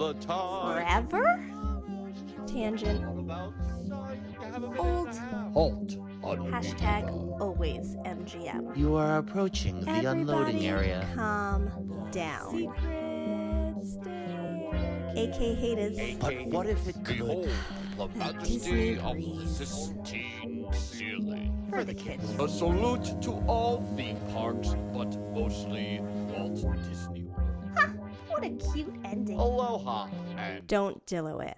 the time. Forever? Tangent. Old. Halt. Hashtag always MGM. You are approaching the unloading area. Calm down. AK haters. But what if it could? Behold, the Disney majesty of the breeze. Sistine Ceiling. For the kids. A salute to all theme parks, but mostly Walt Disney World. What a cute ending. Aloha and Don't DIllo it.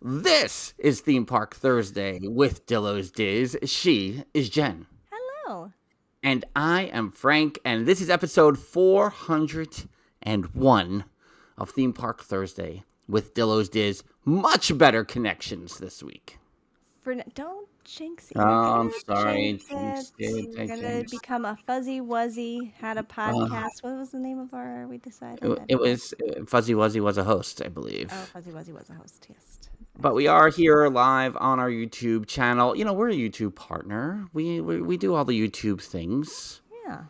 This is Theme Park Thursday with DIllo's Diz. She is Jen. Hello. And I am Frank, and this is episode 401 of Theme Park Thursday with DIllo's Diz. Much better connections this week. Don't jinx it. Oh, I'm sorry. Jinx it. You're going to become a fuzzy wuzzy, had a podcast. What was the name of we decided? It was Fuzzy Wuzzy was a host, I believe. Oh, Fuzzy Wuzzy was a host, yes. But we are here live on our YouTube channel. You know, we're a YouTube partner. We do all the YouTube things. Yeah.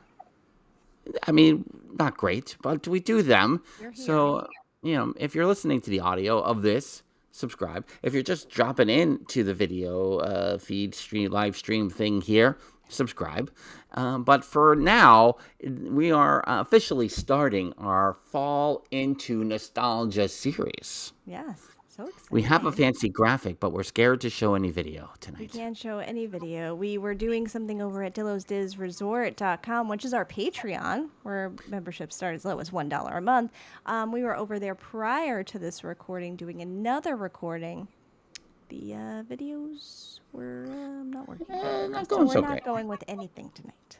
I mean, not great, but we do them. You're here. So, you know, if you're listening to the audio of this, subscribe. If you're just dropping into the video feed, live stream thing here, subscribe. But for now, we are officially starting our Fall into Nostalgia series. Yes. So excited. We have a fancy graphic, but we're scared to show any video We tonight. can't show any video. We were doing something over at DillosDizResort.com, which is our Patreon, where memberships start as low as $1 a month. We were over there prior to this recording doing another recording. The videos were not working. Not going so we're not great. going with anything tonight.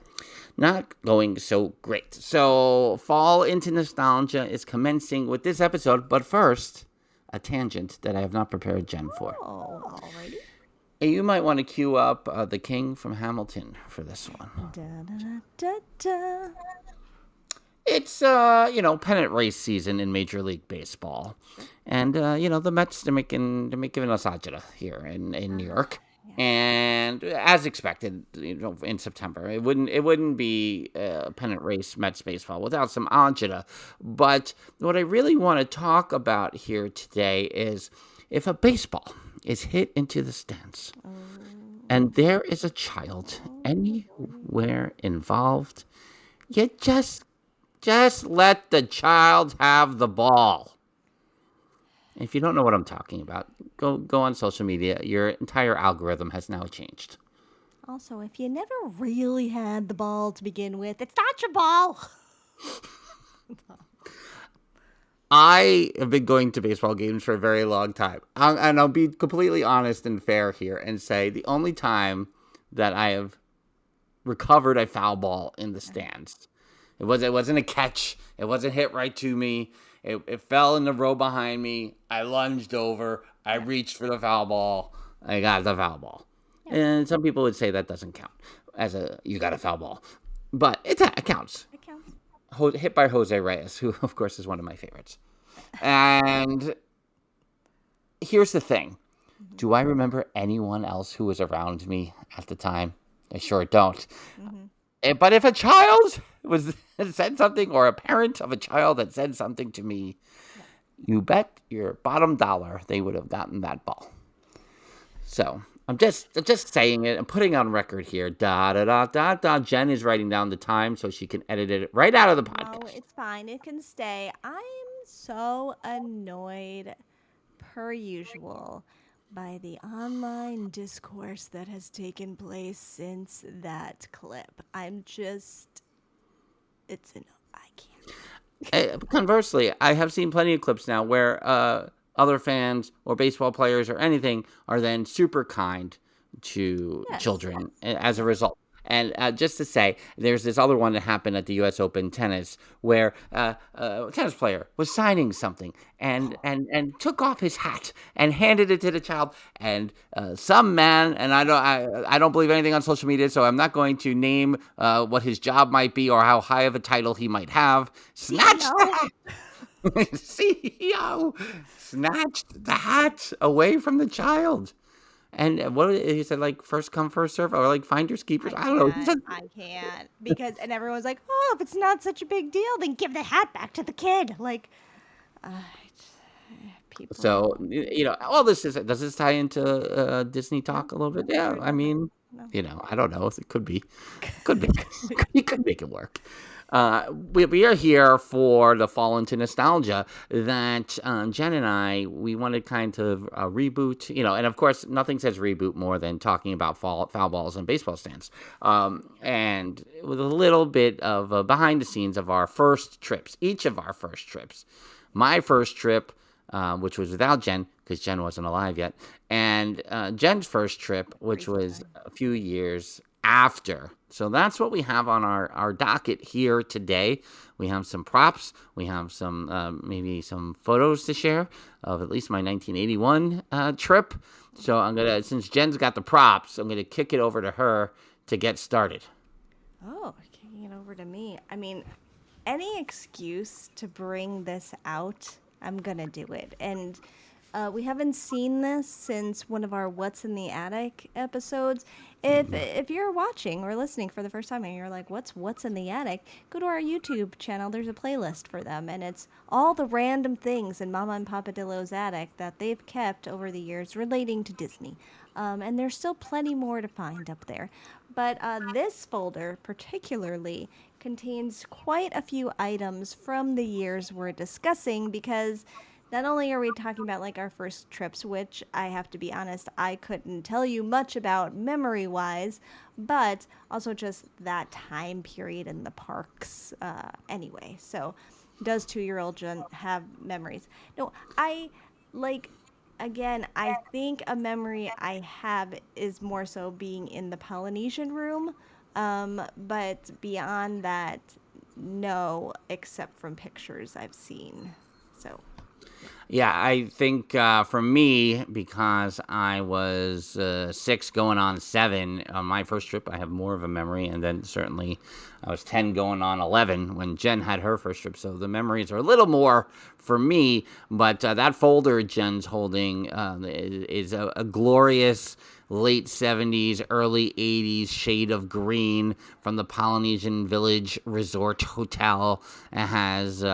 Not going so great. So, Fall into Nostalgia is commencing with this episode, but first, a tangent that I have not prepared Jen for. Oh, alrighty. You might want to cue up the King from Hamilton for this one. Da, da, da, da. It's, pennant race season in Major League Baseball. And, the Mets, they're making us agita here in New York. And as expected, in September, it wouldn't be pennant race Mets baseball without some agita. But what I really want to talk about here today is if a baseball is hit into the stands and there is a child anywhere involved, you just let the child have the ball. If you don't know what I'm talking about, go on social media. Your entire algorithm has now changed. Also, if you never really had the ball to begin with, it's not your ball. I have been going to baseball games for a very long time. And I'll be completely honest and fair here and say the only time that I have recovered a foul ball in the stands, it wasn't a catch. It wasn't hit right to me. It fell in the row behind me. I lunged over. I reached for the foul ball. I got the foul ball. Yeah. And some people would say that doesn't count you got a foul ball. But it counts. It counts. Hit by Jose Reyes, who, of course, is one of my favorites. And here's the thing. Mm-hmm. Do I remember anyone else who was around me at the time? I sure don't. Mm-hmm. But if a child said something, or a parent of a child had said something to me, you bet your bottom dollar they would have gotten that ball. So I'm just saying it. I'm putting on record here. Jen is writing down the time so she can edit it right out of the podcast. No, it's fine. It can stay. I'm so annoyed, per usual, by the online discourse that has taken place since that clip. I can't. Conversely, I have seen plenty of clips now where other fans or baseball players or anything are then super kind to children as a result. And just to say, there's this other one that happened at the U.S. Open tennis where a tennis player was signing something and took off his hat and handed it to the child. And some man, and I don't believe anything on social media, so I'm not going to name what his job might be or how high of a title he might have, snatched the hat. CEO snatched the hat away from the child. And what he said, like, first come, first serve, or like finders keepers. I don't know. I can't. And everyone's like, oh, if it's not such a big deal, then give the hat back to the kid. Like, People. So, all this does this tie into Disney No, talk a little no, bit? not Yeah, really. I mean, No. I don't know. It could be. Could be. You could make it work. We are here for the fall into nostalgia that Jen and we wanted kind of a reboot, and of course, nothing says reboot more than talking about foul balls and baseball stands. And with a little bit of behind the scenes of our first trips, each of our first trips. My first trip, which was without Jen, because Jen wasn't alive yet, and Jen's first trip, which was a few years after. So that's what we have on our docket here today. We have some props. We have some maybe some photos to share of at least my 1981 trip. So since Jen's got the props, I'm gonna kick it over to her to get started. Oh, kicking it over to me. I mean, any excuse to bring this out, I'm gonna do it. And we haven't seen this since one of our What's in the Attic episodes. If you're watching or listening for the first time and you're like, what's in the attic? Go to our YouTube channel. There's a playlist for them, and it's all the random things in Mama and Papa DIllo's attic that they've kept over the years relating to Disney. And there's still plenty more to find up there. But this folder particularly contains quite a few items from the years we're discussing, because not only are we talking about like our first trips, which I have to be honest, I couldn't tell you much about memory wise, but also just that time period in the parks anyway. So, does 2-year-old Jen have memories? No, again, I think a memory I have is more so being in the Polynesian room. But beyond that, no, except from pictures I've seen. So. Yeah, I think for me, because I was 6 going on 7 on my first trip, I have more of a memory. And then certainly I was 10 going on 11 when Jen had her first trip. So the memories are a little more for me. But that folder Jen's holding is a glorious late 70s, early 80s shade of green from the Polynesian Village Resort Hotel. It has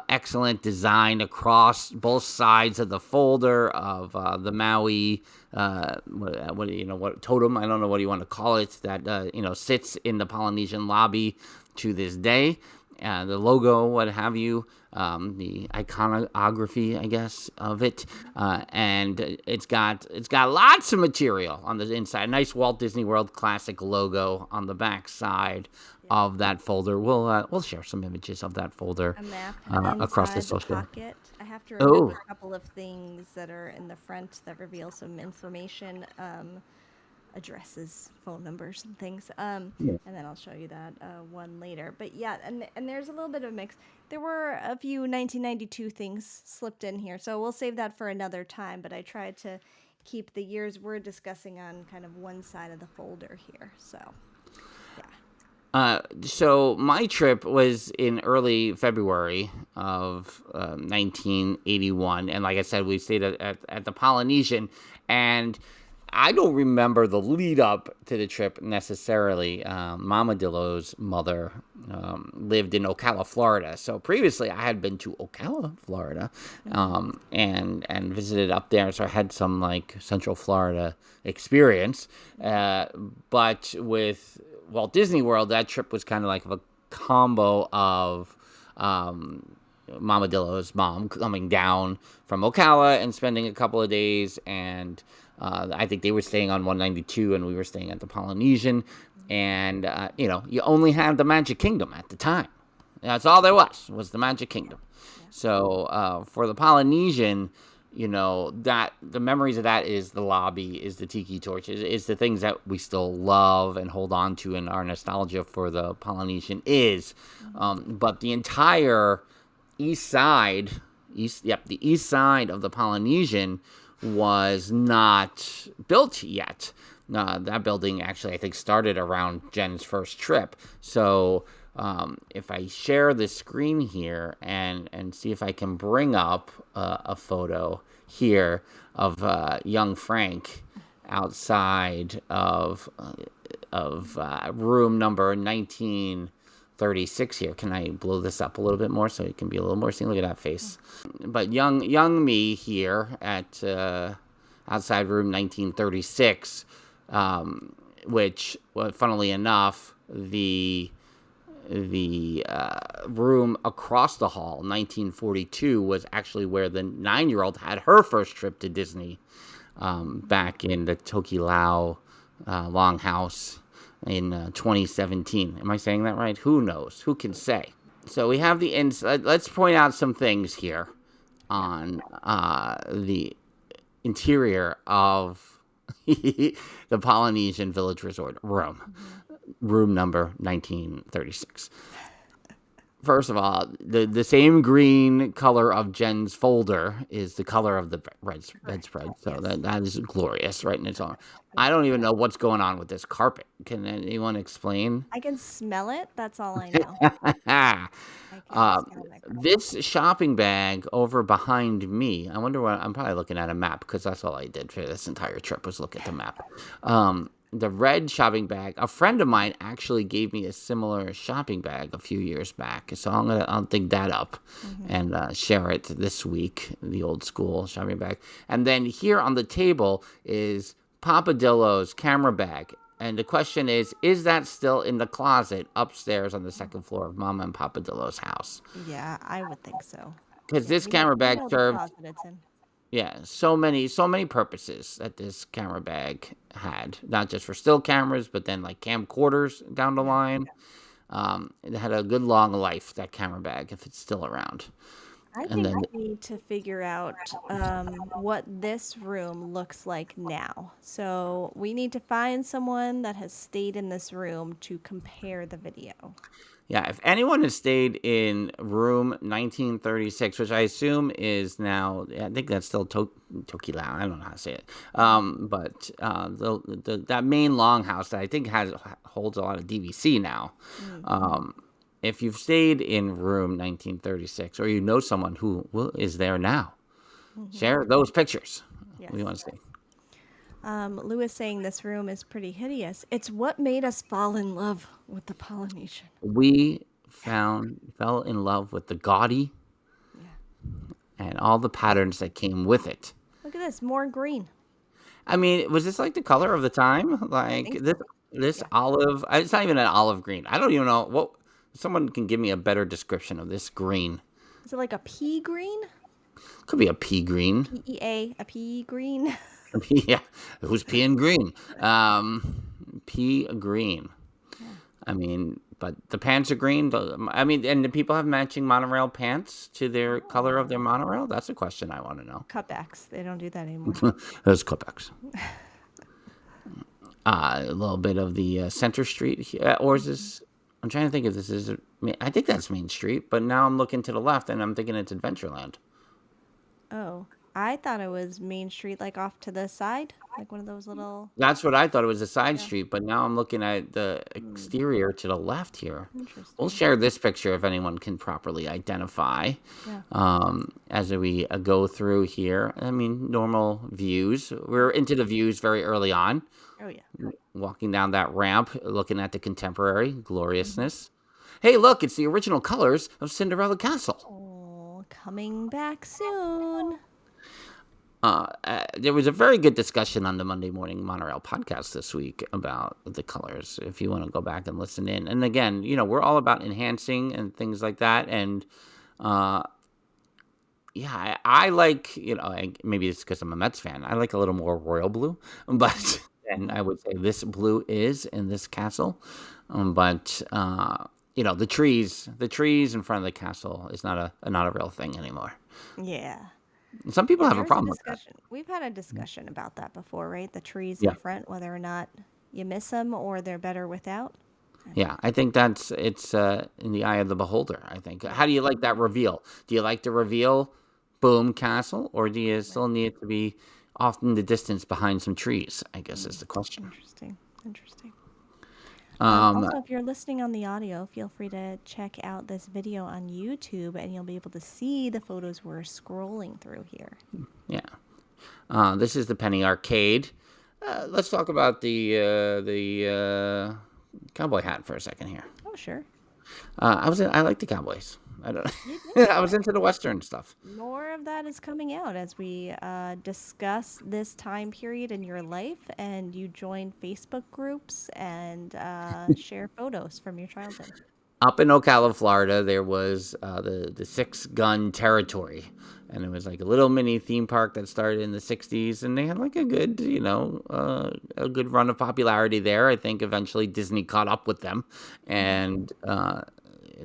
excellent design across both sides of the folder of the Maui what totem, I don't know what you want to call it, that sits in the Polynesian lobby to this day. The logo, what have you, the iconography, I guess, of it, and it's got lots of material on the inside. Nice Walt Disney World classic logo on the back side of that folder. We'll share some images of that folder A map across the inside the social. pocket. I have to remove a couple of things that are in the front that reveal some information, addresses, phone numbers, and things. And then I'll show you that one later. But yeah, and there's a little bit of a mix. There were a few 1992 things slipped in here, so we'll save that for another time. But I tried to keep the years we're discussing on kind of one side of the folder here. So. So my trip was in early February of 1981, and like I said, we stayed at the Polynesian, and I don't remember the lead up to the trip necessarily. Mama DIllo's mother lived in Ocala, Florida, so previously I had been to Ocala, Florida, and visited up there, so I had some like Central Florida experience, but with Walt Disney World, that trip was kind of like a combo of Mama DIllo's mom coming down from Ocala and spending a couple of days, and I think they were staying on 192 and we were staying at the Polynesian, and you only had the Magic Kingdom at the time. That's all there was the Magic Kingdom. So for the Polynesian, that the memories of that is the lobby, is the tiki torches, is the things that we still love and hold on to, and our nostalgia for the Polynesian is. But the entire the east side of the Polynesian was not built yet. That building actually, I think, started around Jen's first trip. So if I share the screen here and see if I can bring up a photo here of young Frank outside of room number 19 36 here. Can I blow this up a little bit more so it can be a little more seen? Look at that face. But young me here at outside room 1936, which, well, funnily enough, the room across the hall, 1942, was actually where the 9-year-old had her first trip to Disney, back in the Tokelau Longhouse in 2017. Am I saying that right? Who knows? Who can say? So we have the inside. Let's point out some things here on the interior of the Polynesian Village Resort room. Room number 1936. First of all, the same green color of Jen's folder is the color of the bedspread. So that is glorious, right in its own. I don't even know what's going on with this carpet. Can anyone explain? I can smell it. That's all I know. This shopping bag over behind me, I wonder what, I'm probably looking at a map because that's all I did for this entire trip was look at the map. The red shopping bag, a friend of mine actually gave me a similar shopping bag a few years back. So I'll dig that up and share it this week, the old school shopping bag. And then here on the table is Papa Dillo's camera bag. And the question is that still in the closet upstairs on the second floor of Mama and Papa Dillo's house? Yeah, I would think so. Because this camera bag served, it's in. yeah, so many purposes that this camera bag had. Not just for still cameras, but then like camcorders down the line. It had a good long life, that camera bag, if it's still around. I think we need to figure out what this room looks like now. So we need to find someone that has stayed in this room to compare the video. Yeah, if anyone has stayed in room 1936, which I assume is now, I think that's still Tokelau. I don't know how to say it. But that main longhouse that I think holds a lot of DVC now. If you've stayed in room 1936, or you know someone who is there now, share those pictures. Yes. We want to see. Lewis saying this room is pretty hideous. It's what made us fall in love with the Polynesian. We fell in love with the gaudy and all the patterns that came with it. Look at this, more green. I mean, was this like the color of the time? Like this olive? It's not even an olive green. I don't even know what. Someone can give me a better description of this green. Is it like a pea green? Could be a pea green. PEA, a pea green. Yeah, who's peeing green? Pea green. Yeah. I mean, but the pants are green. I mean, and do people have matching monorail pants to their color of their monorail? That's a question I want to know. Cutbacks. They don't do that anymore. Those cutbacks. A little bit of the Center Street, or is this? I'm trying to think if this is. I think that's Main Street, but now I'm looking to the left and I'm thinking it's Adventureland. Oh. I thought it was Main Street, like off to the side, like one of those little. That's what I thought. It was a side street, but now I'm looking at the exterior to the left here. Interesting. We'll share this picture if anyone can properly identify. Yeah. As we go through here, I mean, normal views. We're into the views very early on. Oh yeah. Walking down that ramp, looking at the contemporary gloriousness. Hey, look! It's the original colors of Cinderella Castle. Oh, coming back soon. There was a very good discussion on the Monday Morning Monorail podcast this week about the colors, if you want to go back and listen in. And again, you know, we're all about enhancing and things like that. And, I like, you know, maybe it's because I'm a Mets fan. I like a little more royal blue, but and I would say this blue is in this castle. But the trees in front of the castle is not a real thing anymore. Yeah. Some people have a problem with that. We've had a discussion about that before, right? The trees in front, whether or not you miss them or they're better without. Yeah, I think it's in the eye of the beholder, I think. How do you like that reveal? Do you like the reveal, boom, castle, or do you still need it to be off in the distance behind some trees, I guess is the question. Interesting. Also, if you're listening on the audio, feel free to check out this video on YouTube, and you'll be able to see the photos we're scrolling through here. Yeah. This is the Penny Arcade. Let's talk about the cowboy hat for a second here. Oh, sure. I like the Cowboys. I don't. You did. I was into the Western stuff. More of that is coming out as we discuss this time period in your life, and you join Facebook groups and share photos from your childhood. Up in Ocala, Florida, there was the Six Gun Territory, and it was like a little mini theme park that started in the '60s, and they had like a good, a good run of popularity there. I think eventually Disney caught up with them, and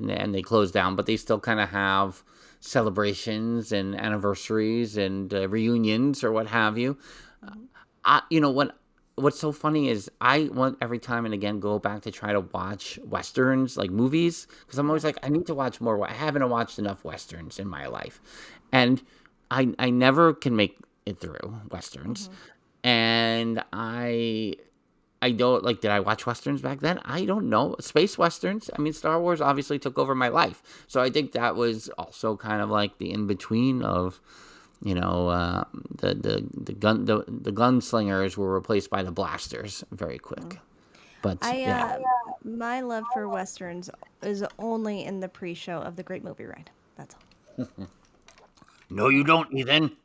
they closed down, but they still kind of have celebrations and anniversaries and reunions or what have you. What's so funny is I want every time and again go back to try to watch westerns, like movies, because I'm always like, I need to watch more. I haven't watched enough westerns in my life, and I never can make it through westerns, and I don't like. Did I watch westerns back then? I don't know. Space westerns. I mean, Star Wars obviously took over my life, so I think that was also kind of like the in between of. The gunslingers were replaced by the blasters very quick. But My love for westerns is only in the pre-show of the Great Movie Ride. That's all. No, you don't, Ethan.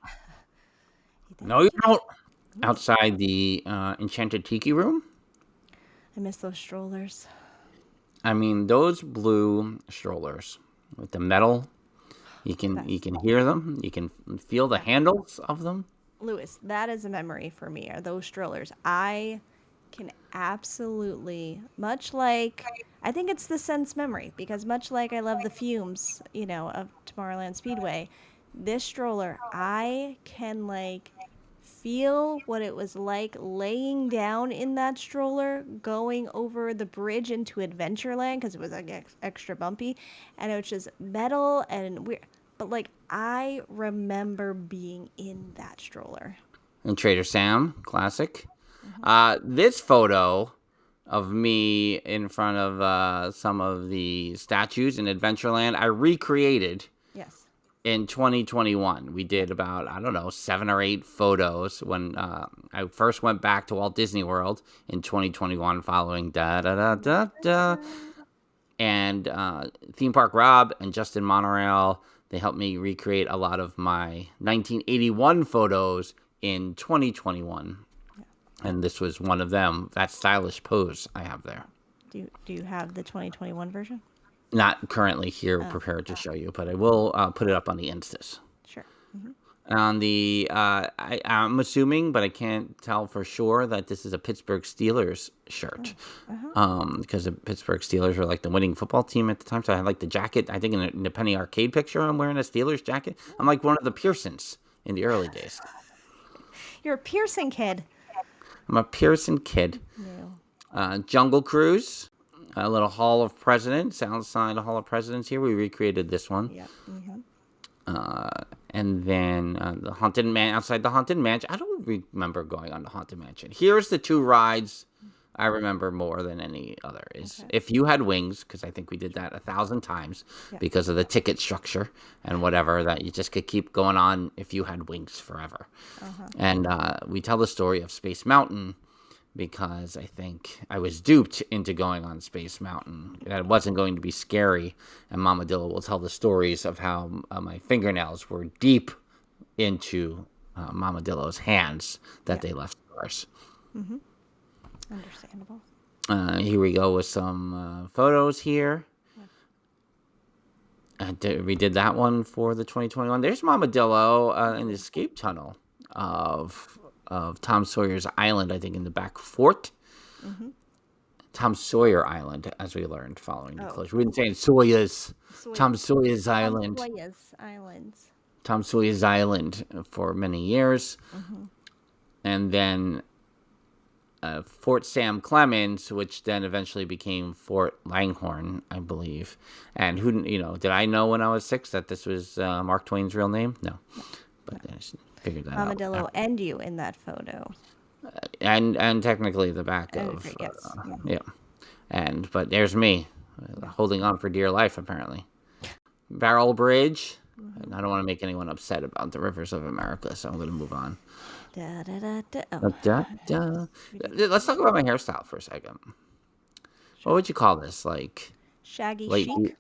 No, you don't. Outside the Enchanted Tiki Room. I miss those strollers. I mean, those blue strollers with the metal. You can hear them. You can feel the handles of them. Lewis, that is a memory for me, are those strollers. I can absolutely, much like, I think it's the sense memory, because much like I love the fumes, of Tomorrowland Speedway, this stroller, I can, feel what it was like laying down in that stroller, going over the bridge into Adventureland, because it was, extra bumpy, and it was just metal and weird. But, I remember being in that stroller. And Trader Sam, classic. This photo of me in front of some of the statues in Adventureland, I recreated. Yes. In 2021. We did about, 7 or 8 photos when I first went back to Walt Disney World in 2021 following da-da-da-da-da. And Theme Park Rob and Justin Monorail, they helped me recreate a lot of my 1981 photos in 2021. Yeah. And this was one of them, that stylish pose I have there. Do you have the 2021 version? Not currently here prepared to show you, but I will put it up on the Instas. Sure. Mm-hmm. On the, I'm assuming, but I can't tell for sure that this is a Pittsburgh Steelers shirt. Because the Pittsburgh Steelers were like the winning football team at the time. So I had like the jacket. I think in the Penny Arcade picture, I'm wearing a Steelers jacket. I'm like one of the Pearsons in the early days. You're a Pearson kid. I'm a Pearson kid. Yeah. Jungle Cruise. A little Hall of Presidents, outside the Hall of Presidents here. We recreated this one. Yeah. Mm-hmm. And then the Haunted Man, outside the Haunted Mansion. I don't remember going on the Haunted Mansion. Here's the 2 rides I remember more than any other. Is If You Had Wings, because I think we did that 1,000 times because of the ticket structure and whatever, that you just could keep going on If You Had Wings forever. And we tell the story of Space Mountain, because I think I was duped into going on Space Mountain. That it wasn't going to be scary. And Mama DIllo will tell the stories of how my fingernails were deep into Mama DIllo's hands that they left scars. Mm-hmm. Understandable. Here we go with some photos here. We did that one for the 2021. There's Mama DIllo in the escape tunnel of Tom Sawyer's Island, I think, in the back fort. Mm-hmm. Tom Sawyer Island, as we learned following the closure. We didn't say Sawyer's. Tom Sawyer's Island. Tom Sawyer's Island for many years. Mm-hmm. And then Fort Sam Clemens, which then eventually became Fort Langhorne, I believe. And did I know when I was 6 that this was Mark Twain's real name? No. But I figured that out. Mama DIllo and you in that photo. And technically the back of but there's me holding on for dear life, apparently. Barrel Bridge. I don't want to make anyone upset about the rivers of America, so I'm going to move on. Let's talk about my hairstyle for a second. What would you call this? Like Shaggy late. chic.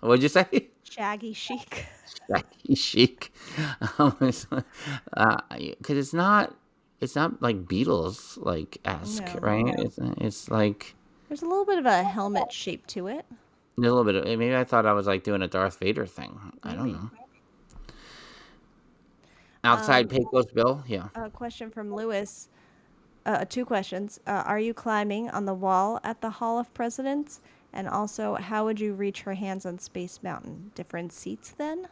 What'd you say? Shaggy chic. Shaggy chic. Because it's not like Beatles like esque, No. right? It's like There's a little bit of a helmet shape to it. a little bit of, maybe I thought I was like doing a Darth Vader thing. I don't Maybe. know. Outside Pecos Bill, yeah. A question from Lewis. Two questions. Are you climbing on the wall at the Hall of Presidents? And also, how would you reach her hands on Space Mountain? Different seats then?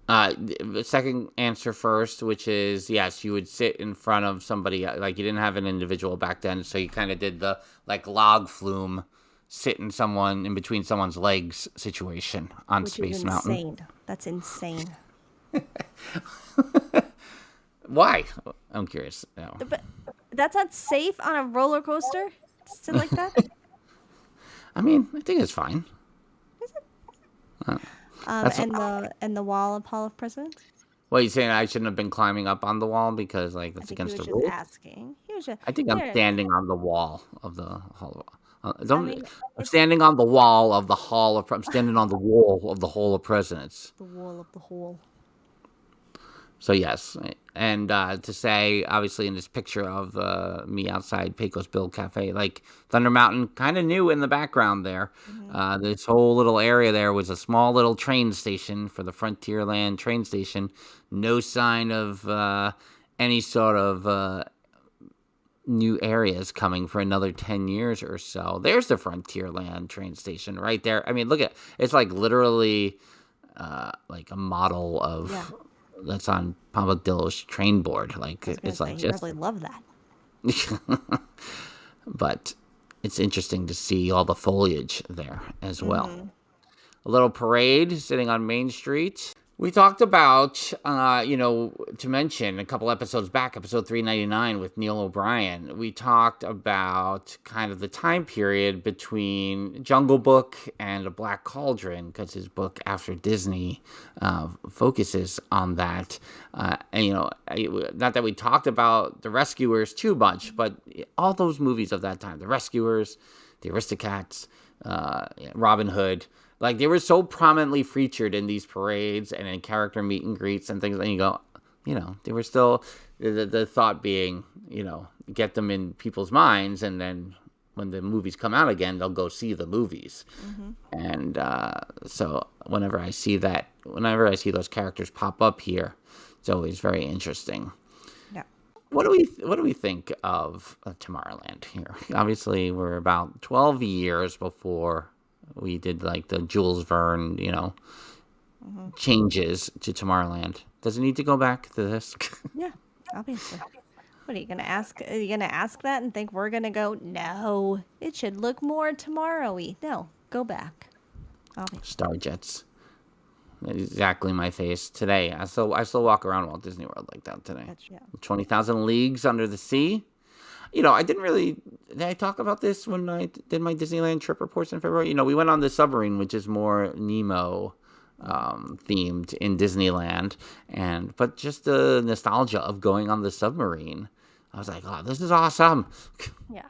The second answer first, which is yes, you would sit in front of somebody. Like you didn't have an individual back then, so you kind of did the like log flume, sitting someone in between someone's legs situation on Which Space is Mountain. insane. That's insane. Why? I'm curious. No. But that's not safe on a roller coaster? Sit like that? I mean, I think it's fine. That's- And the wall of Hall of Presidents? Well, you saying I shouldn't have been climbing up on the wall because like I that's think he against was the just rules? asking. He was just, I think I'm yeah, standing on the wall of the hall. mean, I'm standing on the wall of the hall of. I'm standing on the wall of the Hall of Presidents. the wall of the hall. So yes, and to say obviously in this picture of me outside Pecos Bill Cafe, like Thunder Mountain, kind of new in the background there. This whole little area there was a small little train station for the Frontierland train station. No sign of any sort of new areas coming for another 10 years or so. There's the Frontierland train station right there. I mean, look at it's like literally like a model of. Yeah. That's on DIllo's train board. Like it's like I just, really love that. but it's interesting to see all the foliage there as well. A little parade sitting on Main Street. We talked about, to mention a couple episodes back, episode 399 with Neil O'Brien, we talked about kind of the time period between Jungle Book and A Black Cauldron, because his book After Disney focuses on that. Not that we talked about The Rescuers too much, but all those movies of that time, The Rescuers, The Aristocats, Robin Hood, like they were so prominently featured in these parades and in character meet and greets and things. And you go, they were still the thought being, get them in people's minds, and then when the movies come out again, they'll go see the movies. And so whenever I see those characters pop up here, it's always very interesting. Yeah. What do we think of Tomorrowland here? Obviously, we're about 12 years before we did like the Jules Verne, changes to Tomorrowland. Does it need to go back to this? Yeah, obviously. What are you gonna ask? Are you gonna ask that and think we're gonna go? No, it should look more tomorrow-y. No, go back. Obviously. Starjets. Exactly my face today. I still walk around Walt Disney World like that today. That's, yeah. 20,000 Leagues Under the Sea. I didn't really. Did I talk about this when I did my Disneyland trip reports in February? We went on the submarine, which is more Nemo themed in Disneyland, but just the nostalgia of going on the submarine, I was like, oh, this is awesome. Yeah.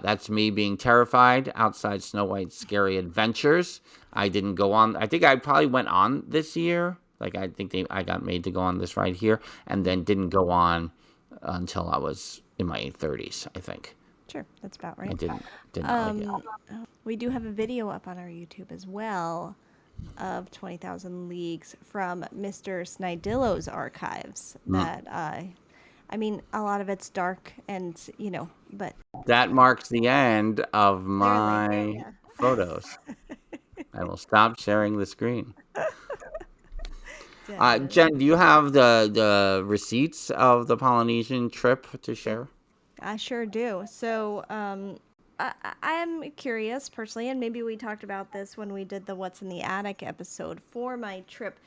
That's me being terrified outside Snow White's Scary Adventures. I didn't go on. I think I probably went on this year. Like I think I got made to go on this ride here, and then didn't go on until I was in my 30s, I think. Sure, that's about right. I didn't like it. We do have a video up on our YouTube as well of 20,000 Leagues from Mr. Snydillo's archives. That a lot of it's dark and but That marks the end of my photos. I will stop sharing the screen. Jen, do you have the receipts of the Polynesian trip to share? I sure do. So I'm curious personally, and maybe we talked about this when we did the What's in the Attic episode for my trip.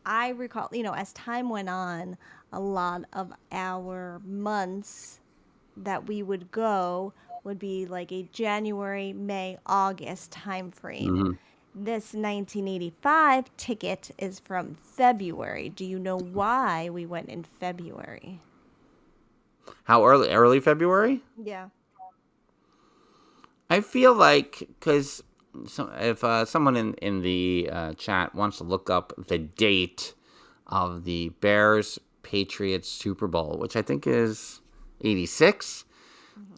I recall, as time went on, a lot of our months that we would go would be like a January, May, August time frame. This 1985 ticket is from February. Do you know why we went in February? How early? Early February? Yeah. I feel like because if someone in the chat wants to look up the date of the Bears Patriots Super Bowl, which I think is 86.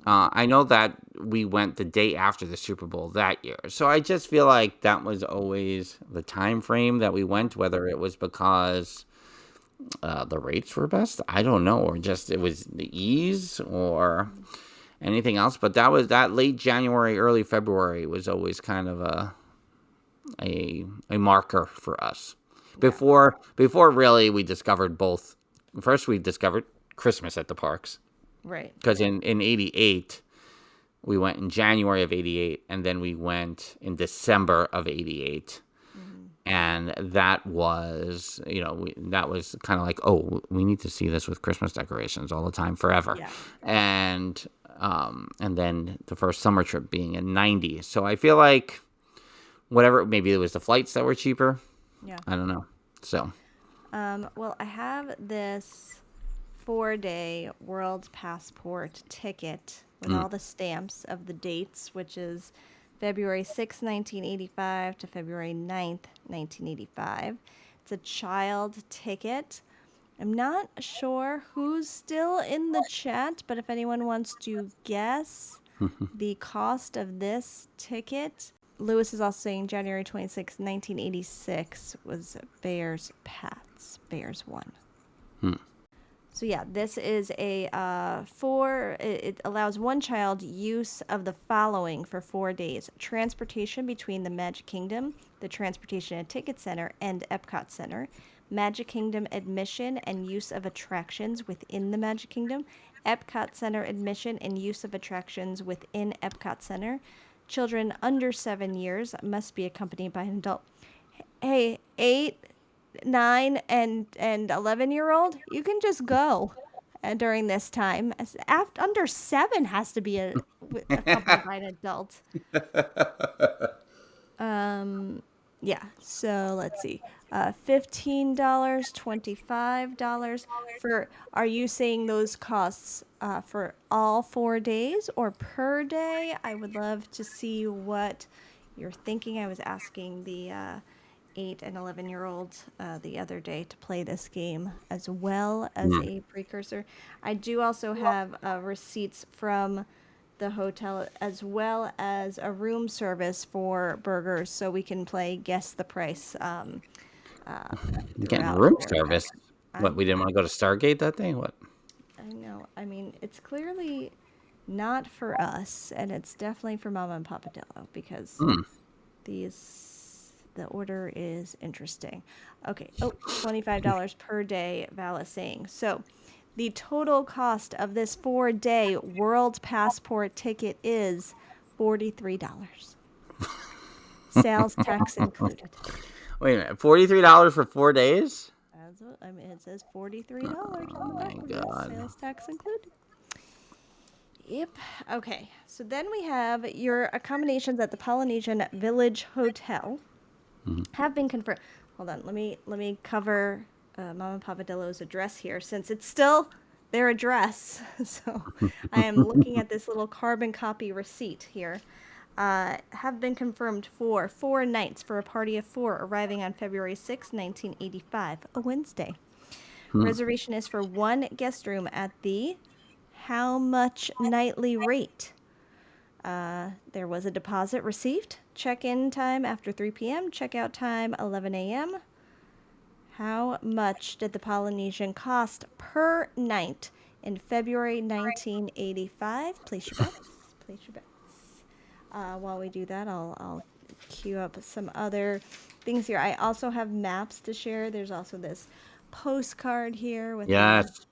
I know that we went the day after the Super Bowl that year. So I just feel like that was always the time frame that we went, whether it was because the rates were best, I don't know, or just it was the ease or anything else. But that late January, early February was always kind of a marker for us. Before really we discovered both. First we discovered Christmas at the parks. Right. Because in 88, we went in January of 88, and then we went in December of 88. And that was, that was kind of like, oh, we need to see this with Christmas decorations all the time forever. Yeah. And then the first summer trip being in 90. So I feel like whatever, maybe it was the flights that were cheaper. Yeah. I don't know. So. Well, I have this 4-day World Passport ticket with all the stamps of the dates, which is February 6, 1985 to February 9th, 1985. It's a child ticket. I'm not sure who's still in the chat, but if anyone wants to guess the cost of this ticket, Lewis is also saying January 26, 1986 was Bears Pats. Bears won. So yeah, this is it allows one child use of the following for 4 days: transportation between the Magic Kingdom, the Transportation and Ticket Center, and Epcot Center, Magic Kingdom admission and use of attractions within the Magic Kingdom, Epcot Center admission and use of attractions within Epcot Center. Children under 7 years must be accompanied by an adult. Hey, 8, 9, and 11-year-old, you can just go during this time. Under 7 has to be accompanied by an adult. Yeah. So let's see. $15, $25 for. Are you saying those costs for all 4 days or per day? I would love to see what you're thinking. I was asking the 8 and 11-year-old the other day to play this game as well as a precursor. I do also have receipts from the hotel as well as a room service for burgers, so we can play guess the price. Getting throughout room there. service. What, we didn't want to go to Stargate that day? What? I know. I mean, it's clearly not for us, and it's definitely for Mama and Papa DIllo because the order is interesting. Okay. Oh, $25 per day, Val is saying. So the total cost of this 4-day World Passport ticket is $43. Sales tax included. Wait a minute, $43 for 4 days? That's what, I mean, it says $43 on the back of this. God. Sales tax included. Yep. Okay. So then we have your accommodations at the Polynesian Village Hotel have been confirmed. Hold on. Let me cover Mama and Papa DIllo's address here, since it's still their address. So I am looking at this little carbon copy receipt here. Have been confirmed for 4 nights for a party of 4 arriving on February 6, 1985, a Wednesday. Reservation is for 1 guest room at the how much nightly rate? There was a deposit received. Check-in time after 3 p.m. Check-out time 11 a.m. How much did the Polynesian cost per night in February 1985? Place your bets. Place your bets. While we do that, I'll queue up some other things here. I also have maps to share. There's also this postcard here with Yes.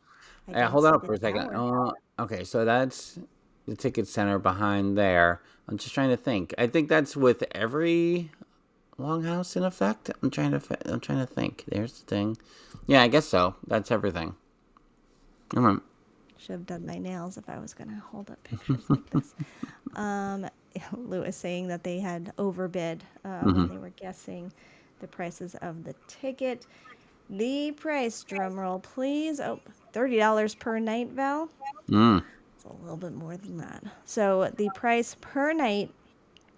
I Hey, can hold see on the for a second. tower. Okay, so that's the ticket center behind there. I'm just trying to think. I think that's with every longhouse in effect. I'm trying to think. There's the thing. Yeah, I guess so. That's everything. All right. Should have done my nails if I was going to hold up pictures like this. Lewis saying that they had overbid when they were guessing the prices of the ticket. The price, drum roll, please. Oh, $30 per night, Val. It's a little bit more than that. So the price per night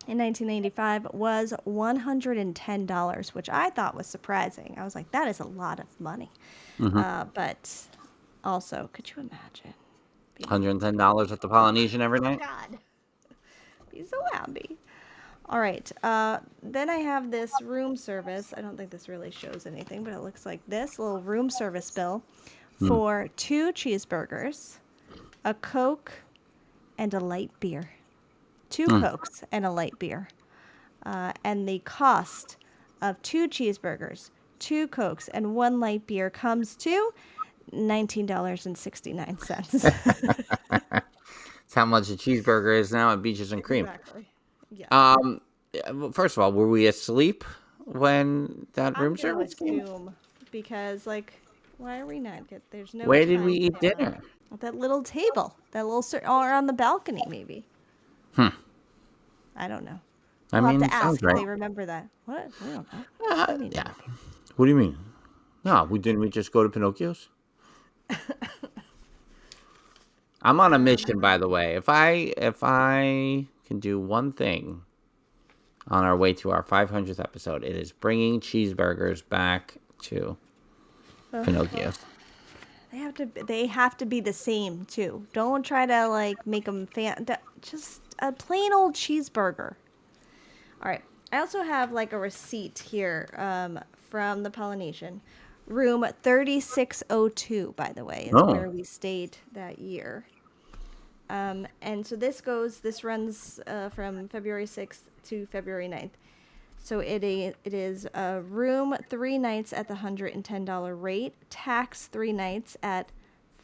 in 1995 was $110, which I thought was surprising. I was like, that is a lot of money. But also, could you imagine? $110 at the Polynesian every night. God, be so happy. All right. Then I have this room service. I don't think this really shows anything, but it looks like this little room service bill for 2 cheeseburgers, a Coke, and a light beer. 2 Cokes and a light beer. And the cost of 2 cheeseburgers, 2 Cokes, and 1 light beer comes to $19.69. That's how much a cheeseburger is now at Beaches and Cream. Exactly. Yeah. First of all, were we asleep when that room service came? Assume, because why are we not? There's no. Where did we time eat dinner? At that little table, that little or on the balcony, maybe. I don't know. I We'll mean, have to it sounds ask if right. they remember that. What? I don't know. Yeah. What do you mean? No, didn't we just go to Pinocchio's? I'm on a mission, by the way. If I can do one thing on our way to our 500th episode, it is bringing cheeseburgers back to Pinocchio's. They have to be the same too. Don't try to make them just a plain old cheeseburger. All right. I also have a receipt here from the Polynesian. Room 3602, by the way, is where we stayed that year. And so this runs from February 6th to February 9th. So it is a room 3 nights at the $110 rate, tax 3 nights at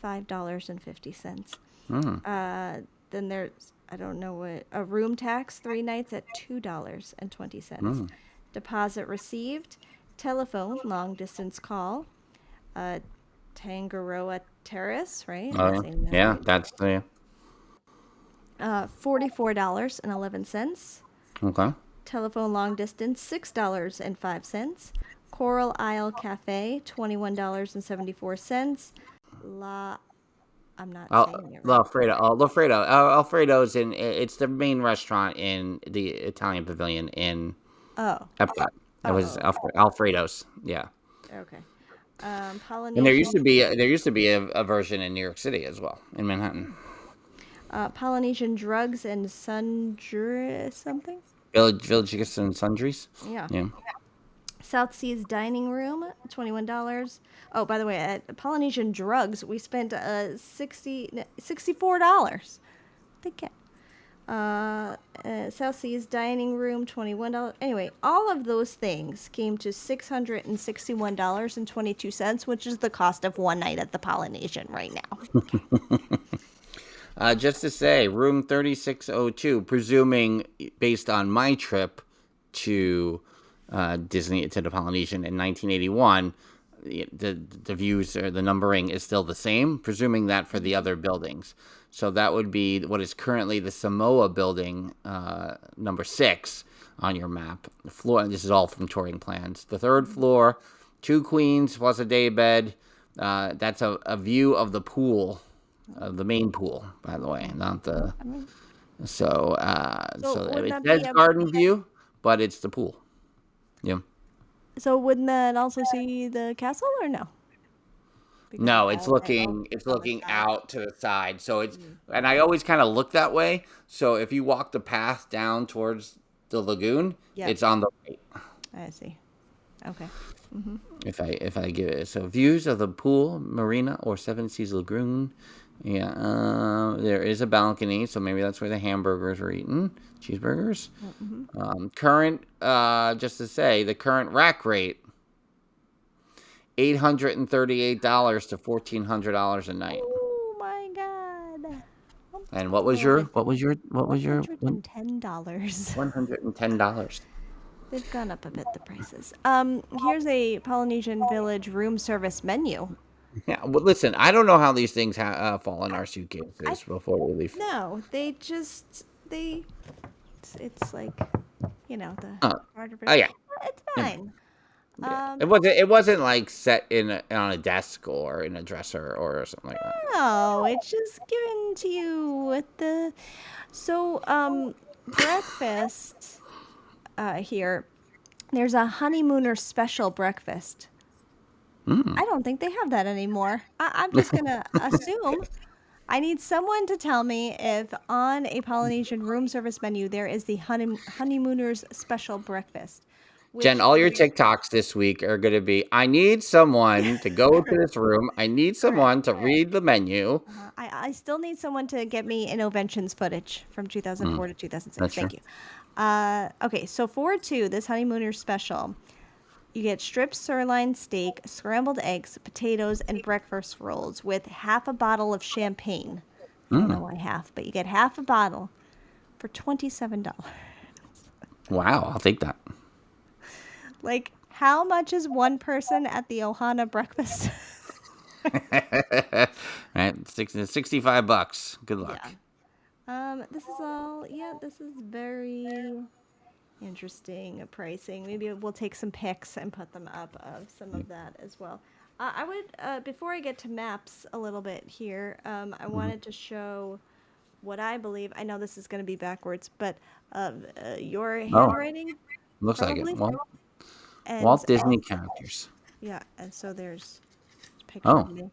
$5.50. Then there's, I don't know what, a room tax 3 nights at $2.20. Deposit received, telephone, long distance call, Tangaroa Terrace, right? Oh, yeah. That's the... $44.11. Okay. Telephone long distance, $6.05. Coral Isle Cafe, $21.74. I'm not saying it right. Alfredo's it's the main restaurant in the Italian Pavilion in Epcot. It was Alfredo's. Yeah. Okay. Polynesian. And there used to be a version in New York City as well, in Manhattan. Polynesian Drugs and Sundry something? Village and Sundries. Yeah. South Seas Dining Room, $21. Oh, by the way, at Polynesian Drugs, we spent $64. Think it. South Seas Dining Room, $21. Anyway, all of those things came to $661.22, which is the cost of one night at the Polynesian right now. Just to say, room 3602, presuming based on my trip to Disney, to the Polynesian in 1981, the views or the numbering is still the same, presuming that for the other buildings. So that would be what is currently the Samoa building, number 6 on your map. The floor, and this is all from touring plans. The 3rd floor, 2 queens plus a day bed. That's a view of the pool. The main pool, by the way, not the. So it says garden view, but it's the pool. Yeah. So wouldn't that also see the castle or no? No, it's looking out to the side. So it's, and I always kind of look that way. So if you walk the path down towards the lagoon, it's on the right. I see. Okay. If I give it views of the pool, marina, or Seven Seas Lagoon. Yeah, there is a balcony, so maybe that's where the hamburgers were eaten, cheeseburgers. Current, just to say, the current rack rate, $838 to $1,400 a night. Oh my God! And what was your $110. $110. They've gone up a bit, the prices. Here's a Polynesian Village room service menu. Yeah, well, listen, I don't know how these things fall in our suitcases before we leave. No, it's like, the part of it. Oh, yeah. It's fine. Yeah. Um, It wasn't like set on a desk or in a dresser or something like that. no, it's just given to you with the so breakfast here. There's a honeymooner special breakfast. I don't think they have that anymore. I'm just gonna assume. I need someone to tell me if on a Polynesian room service menu there is the honeymooners special breakfast, Jen, which all your is TikToks this week are going to be, I need someone to go to this room. I need correct. someone to read the menu. I still need someone to get me Innoventions footage from 2004 to 2006. That's true. Thank you. Okay, so for two, this honeymooners special, you get stripped sirloin steak, scrambled eggs, potatoes, and breakfast rolls with half a bottle of champagne. I don't know why half, but you get half a bottle for $27. Wow, I'll take that. Like, how much is one person at the Ohana breakfast? Right, $65. Good luck. Yeah. This is all, yeah, this is very interesting pricing. Maybe we'll take some pics and put them up of some of that as well. I would, before I get to maps a little bit here, I wanted to show what I believe, I know this is going to be backwards, but your Oh, handwriting, looks like it. probably. And Walt Disney characters. yeah, and so there's a picture Oh, of me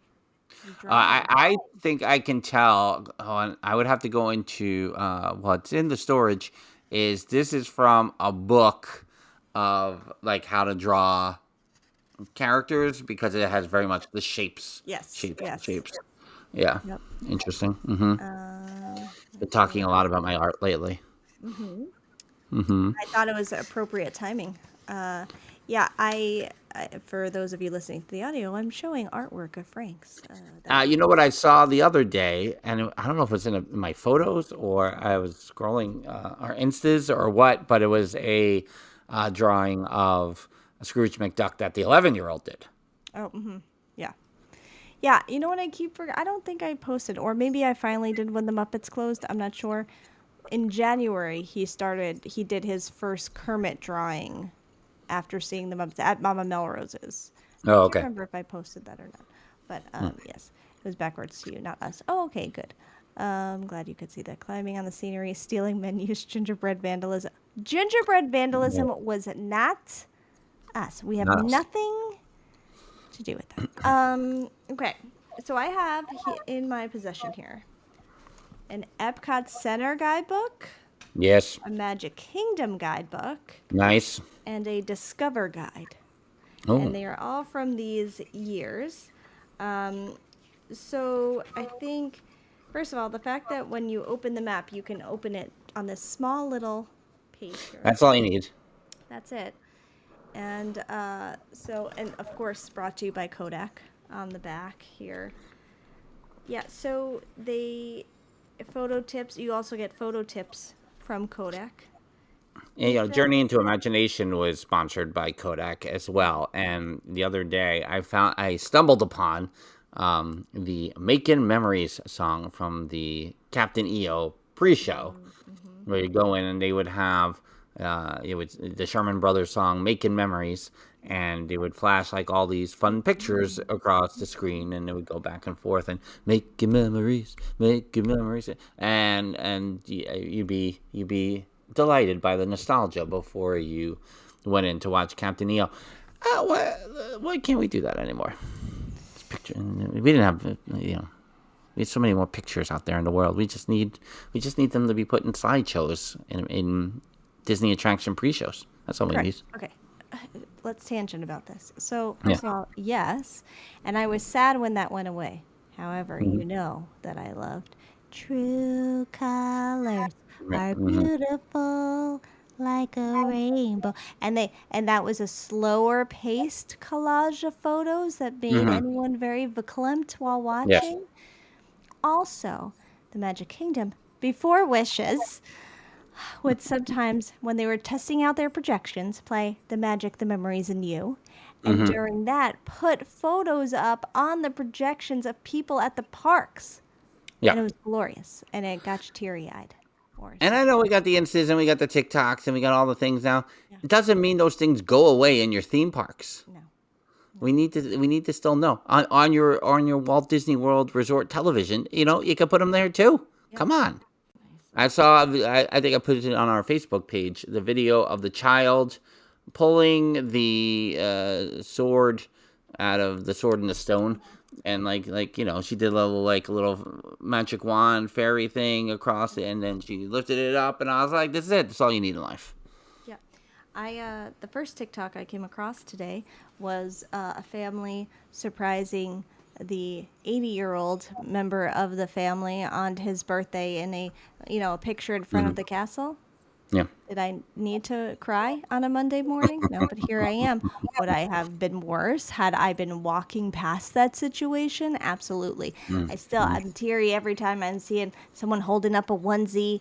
drawing. I think I can tell. Oh, and I would have to go into what's in the storage. This is from a book of like how to draw characters because it has very much the shapes, Yes, shapes, yes. shapes. Yeah, Yep. interesting. Um, Been talking a lot about my art lately. I thought it was appropriate timing. Yeah, I for those of you listening to the audio, I'm showing artwork of Frank's. You know what I saw the other day, and I don't know if it's in my photos or I was scrolling our Instas or what, but it was a drawing of Scrooge McDuck that the 11-year-old did. Oh, yeah. Yeah, you know what I keep forgetting? I don't think I posted, or maybe I finally did when the Muppets closed. I'm not sure. In January, he did his first Kermit drawing after seeing the Muppets at Mama Melrose's. I Oh, can't okay. remember if I posted that or not. But yes, it was backwards to you, not us. Oh, okay, good. I'm glad you could see that. Climbing on the scenery, stealing menus, gingerbread vandalism. Gingerbread vandalism was not us. We have Not us. nothing to do with that. Okay, so I have in my possession here an Epcot Center guidebook, Yes, a Magic Kingdom guidebook, nice. and a Discover guide. Oh, And they are all from these years. So I think, first of all, the fact that when you open the map, you can open it on this small little page here. that's all you need. That's it. And and of course, brought to you by Kodak on the back here. Yeah, so photo tips. You also get photo tips from Kodak. And, Journey into Imagination was sponsored by Kodak as well. And the other day, I stumbled upon the "Making Memories" song from the Captain EO pre-show, where you go in and they would have the Sherman Brothers song "Making Memories," and they would flash like all these fun pictures across the screen, and it would go back and forth and making memories, and you'd be delighted by the nostalgia before you went in to watch Captain EO. Why can't we do that anymore? We didn't have, we have so many more pictures out there in the world. We just need them to be put in sideshows in Disney attraction pre-shows. That's all we need. Okay. Let's tangent about this. So, first of all, yes. And I was sad when that went away. However, you know that I loved True Colors Are Beautiful Like a Rainbow. And that was a slower paced collage of photos that made anyone very verklempt while watching. Yes. Also, the Magic Kingdom, before Wishes, would sometimes, when they were testing out their projections, play The Magic, the Memories, and You. And during that, put photos up on the projections of people at the parks. Yeah. And it was glorious. And it got you teary-eyed. Or And I know we got the Instas and we got the TikToks and we got all the things now. Yeah. It doesn't mean those things go away in your theme parks. no. We need to still know on your Walt Disney World Resort television. You know, you can put them there too. Yep. Come on. Nice. I think I put it on our Facebook page. The video of the child pulling the sword out of the sword in the stone, and like she did a little magic wand fairy thing across it, and then she lifted it up, and I was like, this is it. That's all you need in life. Yeah. The first TikTok I came across today was a family surprising the 80-year-old member of the family on his birthday in a picture in front of the castle. Yeah. Did I need to cry on a Monday morning? No, but here I am. Would I have been worse had I been walking past that situation? Absolutely. I'm teary every time I'm seeing someone holding up a onesie.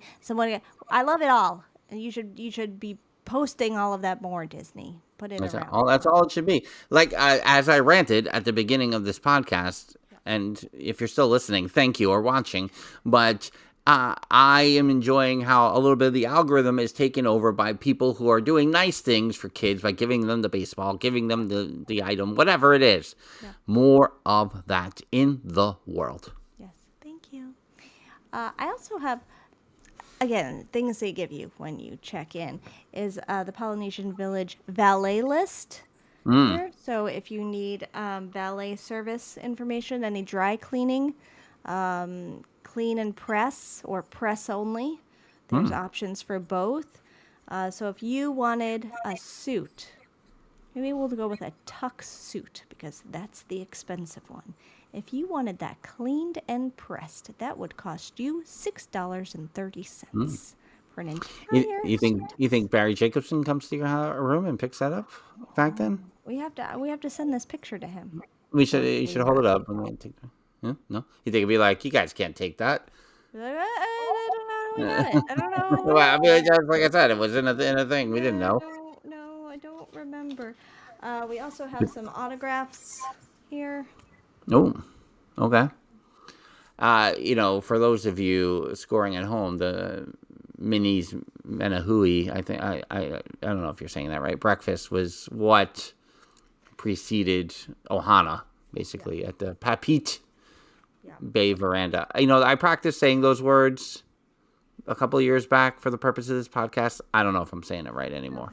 I love it all. And you should be posting all of that more, Disney. Put it around. That's all it should be. Like as I ranted at the beginning of this podcast, and if you're still listening, thank you, or watching, but I am enjoying how a little bit of the algorithm is taken over by people who are doing nice things for kids by giving them the baseball, giving them the item, whatever it is. Yeah. More of that in the world. Yes, thank you. I also have, again, things they give you when you check in is the Polynesian Village valet list. Here. So if you need valet service information, any dry cleaning, clean and press or press only, there's options for both. So if you wanted a suit, maybe we'll go with a tux suit because that's the expensive one. If you wanted that cleaned and pressed, that would cost you $6.30 for an entire. You think Barry Jacobson comes to your room and picks that up back then? We have to send this picture to him. You should hold it up and then take that. Yeah? No, you think it'd be like, you guys can't take that. I don't know. I don't know. Well, I mean, just like I said, it was in a thing. We didn't know. No, I don't remember. We also have some autographs here. Oh, okay. For those of you scoring at home, the Minnie's Menahui, I think I don't know if you're saying that right. Breakfast was what preceded Ohana, basically at the Papit Bay Veranda. I practiced saying those words a couple of years back for the purpose of this podcast. I don't know if I'm saying it right anymore.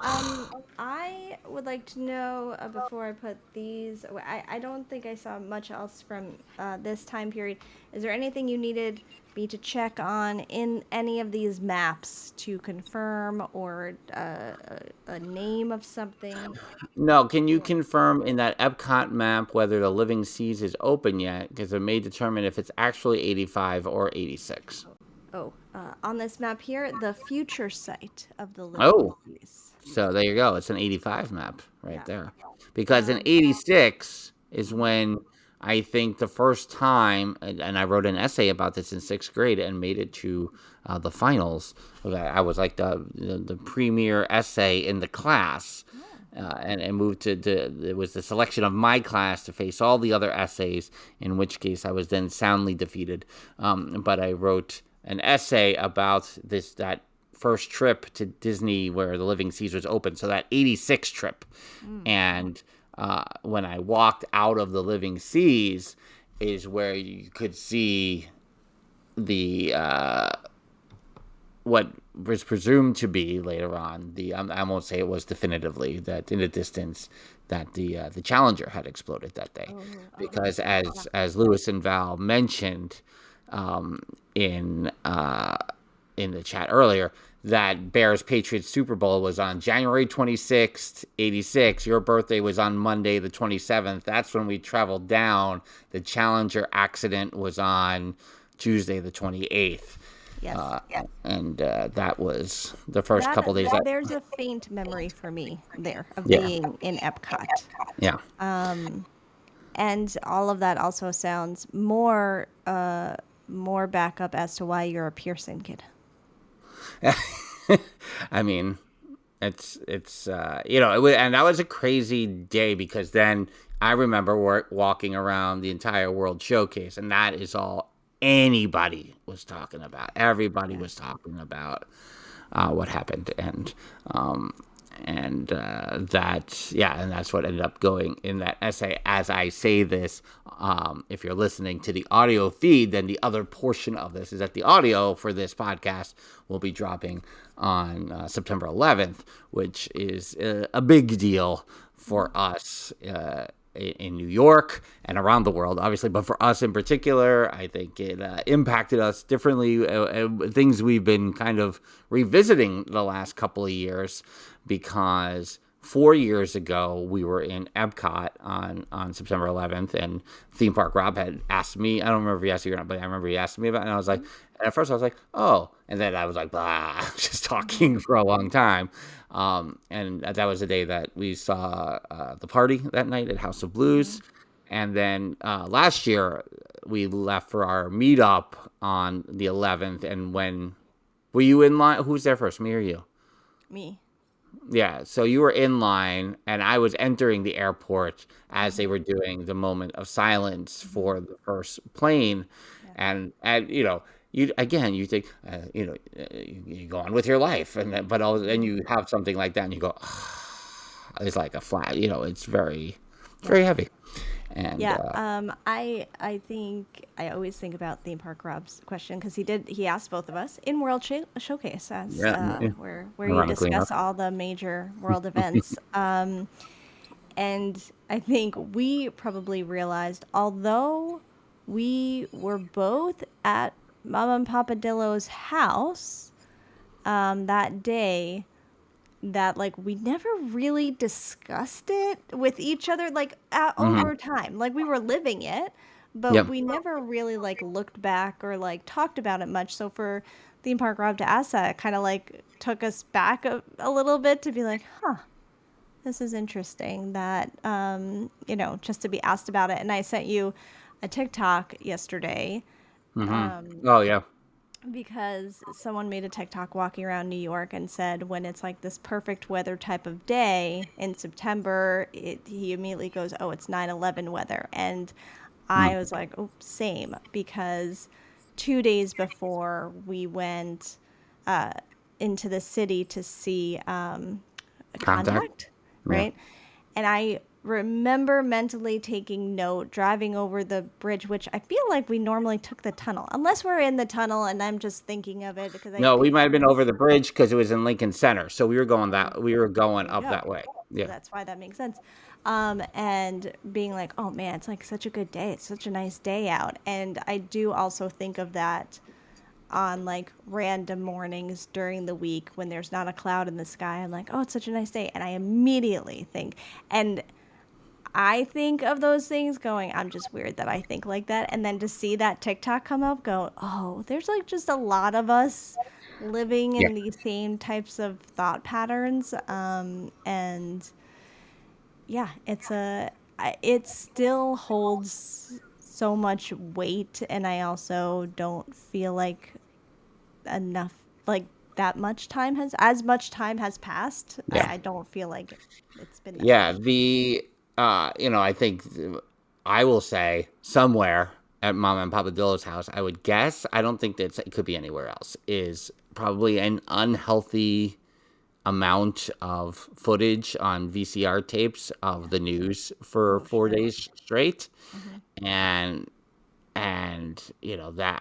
I would like to know before I put these away. I don't think I saw much else from this time period. Is there anything you needed me to check on in any of these maps to confirm or a name of something? No, can you confirm in that Epcot map whether the Living Seas is open yet? Because it may determine if it's actually 85 or 86. On this map here, the future site of the Living Seas. So there you go. It's an 85 map right there. Because in 86 is when I think the first time, and I wrote an essay about this in 6th grade and made it to the finals. I was like the premier essay in the class. And moved to it was the selection of my class to face all the other essays, in which case I was then soundly defeated. But I wrote an essay about that first trip to Disney where the Living Seas was open, so that 86 trip. And when I walked out of the Living Seas is where you could see the what was presumed to be later on I won't say it was definitively that in the distance that the Challenger had exploded that day. Because as Lewis and Val mentioned in the chat earlier, that Bears Patriots Super Bowl was on January 26th, 86. Your birthday was on Monday the 27th. That's when we traveled down. The Challenger accident was on Tuesday the 28th. Yes. And that was the first couple days. There's a faint memory for me there of being in Epcot. Yeah. And all of that also sounds more backup as to why you're a Pearson kid. I mean, it's and that was a crazy day because then I remember walking around the entire World Showcase, and that is all anybody was talking about. Everybody was talking about what happened, and that's what ended up going in that essay. As I say this, if you're listening to the audio feed, then the other portion of this is that the audio for this podcast will be dropping on September 11th, which is a big deal for us in New York and around the world, obviously, but for us in particular, I think it impacted us differently. Things we've been kind of revisiting the last couple of years, because 4 years ago we were in Epcot on September 11th, and theme park Rob had asked me. I don't remember if he asked you or not, but I remember he asked me about it, and I was like, and at first I was like, oh, and then I was like, blah, just talking for a long time. And that was the day that we saw the party that night at House of Blues. And then last year we left for our meetup on the 11th. And when were you in line? Who was there first, me or you? Me. Yeah, so you were in line, and I was entering the airport as they were doing the moment of silence for the first plane. And you think, you go on with your life, and then you have something like that, and you go, it's like a flat, it's very, very heavy. And I think I always think about theme park Rob's question, because he asked both of us in World Showcase, as where you discuss all the major world events. And I think we probably realized, although we were both at Mama and Papa DIllo's house that day, that like we never really discussed it with each other, like over time. Like we were living it, but we never really like looked back or like talked about it much. So for theme park Rob to ask that, it kind of like took us back a little bit to be like, this is interesting that just to be asked about it. And I sent you a TikTok yesterday. Oh yeah. Because someone made a TikTok walking around New York and said, when it's like this perfect weather type of day in September, he immediately goes, oh, it's 9/11 weather. And I was like, oh, same, because 2 days before we went into the city to see Contact, right? And I remember mentally taking note, driving over the bridge, which I feel like we normally took the tunnel, unless we're in the tunnel and I'm just thinking of it because we might have been over the bridge because it was in Lincoln Center, so we were going up that way. Yeah, so that's why that makes sense. And being like, oh man, it's like such a good day. It's such a nice day out. And I do also think of that on like random mornings during the week when there's not a cloud in the sky. I'm like, oh, it's such a nice day. And I immediately think, and I think of those things going, I'm just weird that I think like that. And then to see that TikTok come up, go, oh, there's like just a lot of us living in these same types of thought patterns. And yeah, it still holds so much weight. And I also don't feel like enough, like as much time has passed. I don't feel like it's been that much. I think I will say somewhere at Mama and Papa DIllo's house, I would guess, I don't think that it could be anywhere else, is probably an unhealthy amount of footage on VCR tapes of the news for 4 days straight. And that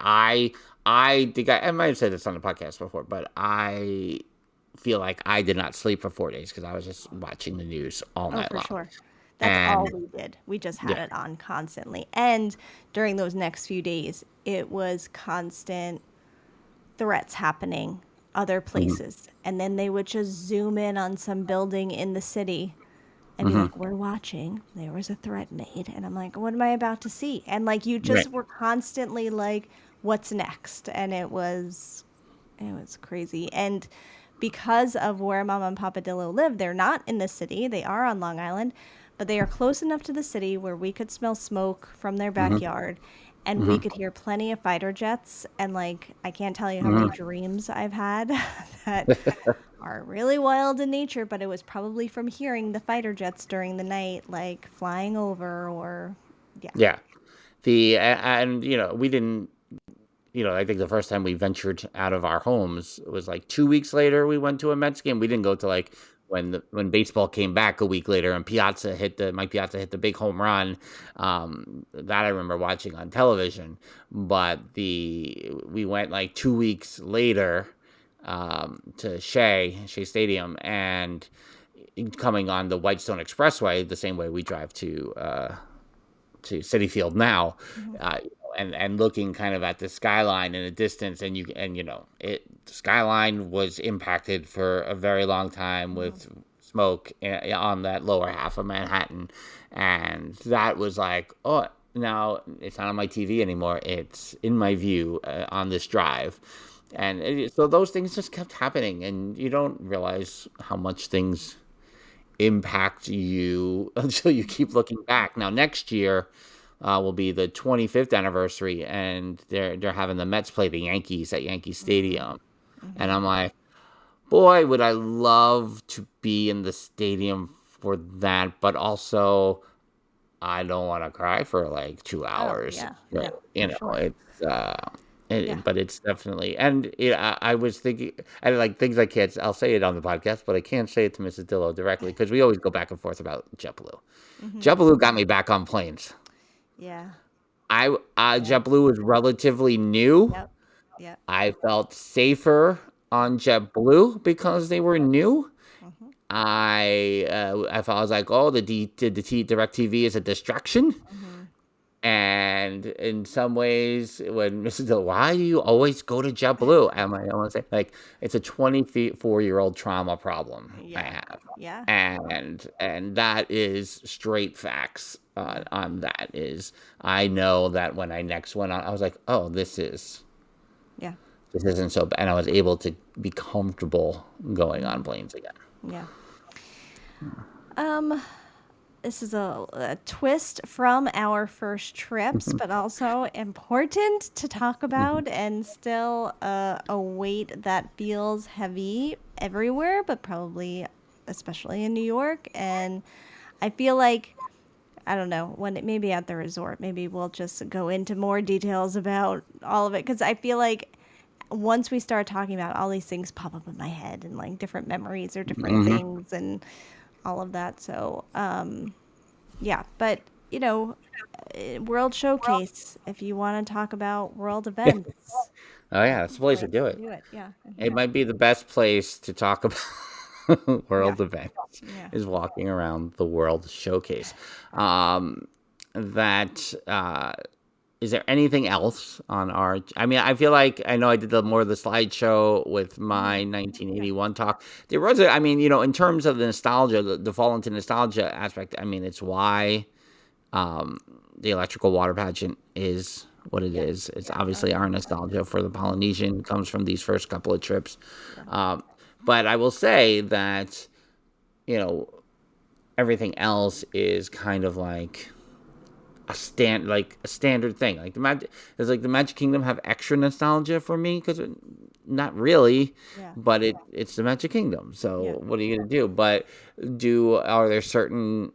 I think I might have said this on the podcast before, but I feel like I did not sleep for 4 days because I was just watching the news all night long. Sure. That's all we did. We just had it on constantly. And during those next few days, it was constant threats happening other places. And then they would just zoom in on some building in the city and be like, we're watching. There was a threat made. And I'm like, what am I about to see? And like, you just were constantly like, what's next? And it was crazy. And because of where Mama and Papa DIllo live, they're not in the city. They are on Long Island. But they are close enough to the city where we could smell smoke from their backyard, and we could hear plenty of fighter jets. And like, I can't tell you how many dreams I've had that are really wild in nature, but it was probably from hearing the fighter jets during the night, like flying over or we didn't I think the first time we ventured out of our homes was like 2 weeks later. We went to a Mets game. We didn't go to like when baseball came back a week later and Mike Piazza hit the big home run. That I remember watching on television. But we went like 2 weeks later to Shea Stadium, and coming on the Whitestone Expressway, the same way we drive to City Field now, and looking kind of at the skyline in the distance, and the skyline was impacted for a very long time with smoke on that lower half of Manhattan, and that was like, oh, now it's not on my TV anymore, it's in my view on this drive. And so those things just kept happening, and you don't realize how much things impact you until you keep looking back. Now, next year will be the 25th anniversary, and they're having the Mets play the Yankees at Yankee Stadium. And I'm like, boy, would I love to be in the stadium for that, but also I don't want to cry for like 2 hours. Sure. But it's definitely, and I was thinking, and like things I can't, I'll say it on the podcast, but I can't say it to Mrs. DIllo directly because we always go back and forth about JetBlue. JetBlue got me back on planes. Yeah. JetBlue was relatively new. Yep. Yep. I felt safer on JetBlue because they were new. I was like, oh, the DirecTV is a distraction. And in some ways, when Mrs. DIllo, why do you always go to JetBlue? I want to say, like, it's a 24-year-old trauma problem I have. Yeah. And that is straight facts on that. Is I know that when I next went on, I was like, oh, this isn't so bad. And I was able to be comfortable going on planes again. Yeah. This is a twist from our first trips, but also important to talk about, and still a weight that feels heavy everywhere, but probably especially in New York. And I feel like, I don't know, when it maybe at the resort, maybe we'll just go into more details about all of it, because I feel like once we start talking about all these things pop up in my head, and like different memories or different things and all of that. So, but World Showcase, if you want to talk about world events. Oh yeah, that's the place to do it. Yeah. It might be the best place to talk about world events is walking around the World Showcase. Is there anything else on our? I mean, I feel like I know I did more of the slideshow with my 1981 talk. There was, in terms of the nostalgia, the fall into nostalgia aspect. I mean, it's why the electrical water pageant is what it is. It's obviously our nostalgia for the Polynesian comes from these first couple of trips. But I will say that, everything else is kind of like a standard thing. Like the Magic Kingdom have extra nostalgia for me because not really, but it's the Magic Kingdom. So what are you gonna do? But are there certain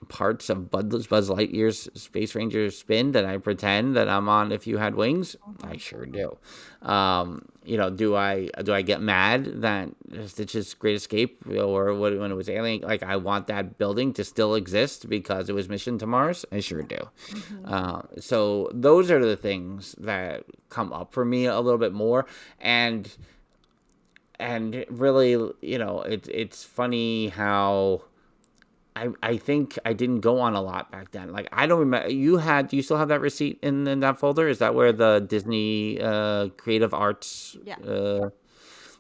parts of Buzz Lightyear's Space Ranger spin that I pretend that I'm on If You Had Wings? I sure do. Do I get mad that Stitch's Great Escape or when it was Alien? Like, I want that building to still exist because it was Mission to Mars. I sure do. So those are the things that come up for me a little bit more, and really, it's funny how I think I didn't go on a lot back then. Like, I don't remember. Do you still have that receipt in that folder? Is that where the Disney Creative Arts? Yeah.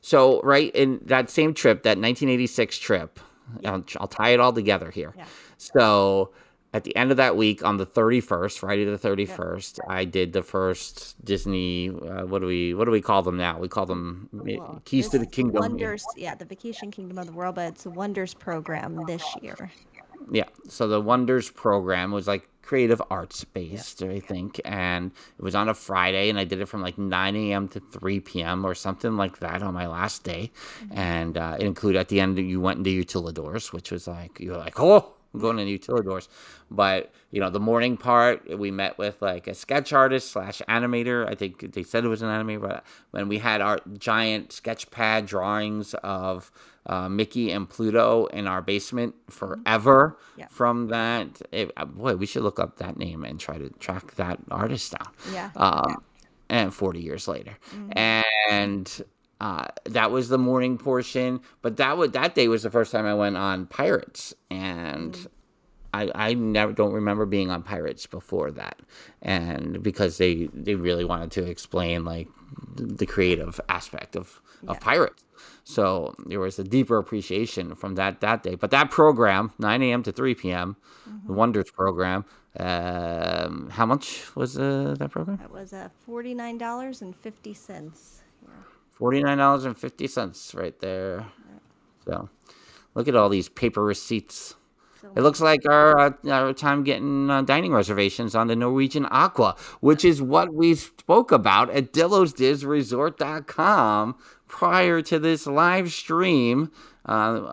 So right in that same trip, that 1986 trip, I'll tie it all together here. Yeah. So at the end of that week, on the 31st, Friday the 31st, I did the first Disney. What do we call them now? We call them Keys to the Kingdom. Wonders, the Vacation Kingdom of the World, but it's a Wonders program this year. Yeah, so the Wonders program was like creative arts based, I think, and it was on a Friday, and I did it from like 9 a.m. to 3 p.m. or something like that on my last day, and it included at the end you went into Utilidors, which was like, you're like, oh, I'm going to Utilidors. But, the morning part, we met with like a sketch artist / animator. I think they said it was an animator, but when we had our giant sketch pad drawings of Mickey and Pluto in our basement forever. Yeah. From that. Boy, we should look up that name and try to track that artist down. Yeah. And 40 years later. And that was the morning portion. But that day was the first time I went on Pirates. And I don't remember being on Pirates before that. And because they really wanted to explain like the creative aspect of Pirates. So there was a deeper appreciation from that day. But that program, 9 a.m. to 3 p.m., the Wonders program, how much was that program? That was $49.50. $49.50 right there. So look at all these paper receipts. It looks like our time getting dining reservations on the Norwegian Aqua, which is what we spoke about at DIllosDizResort.com prior to this live stream,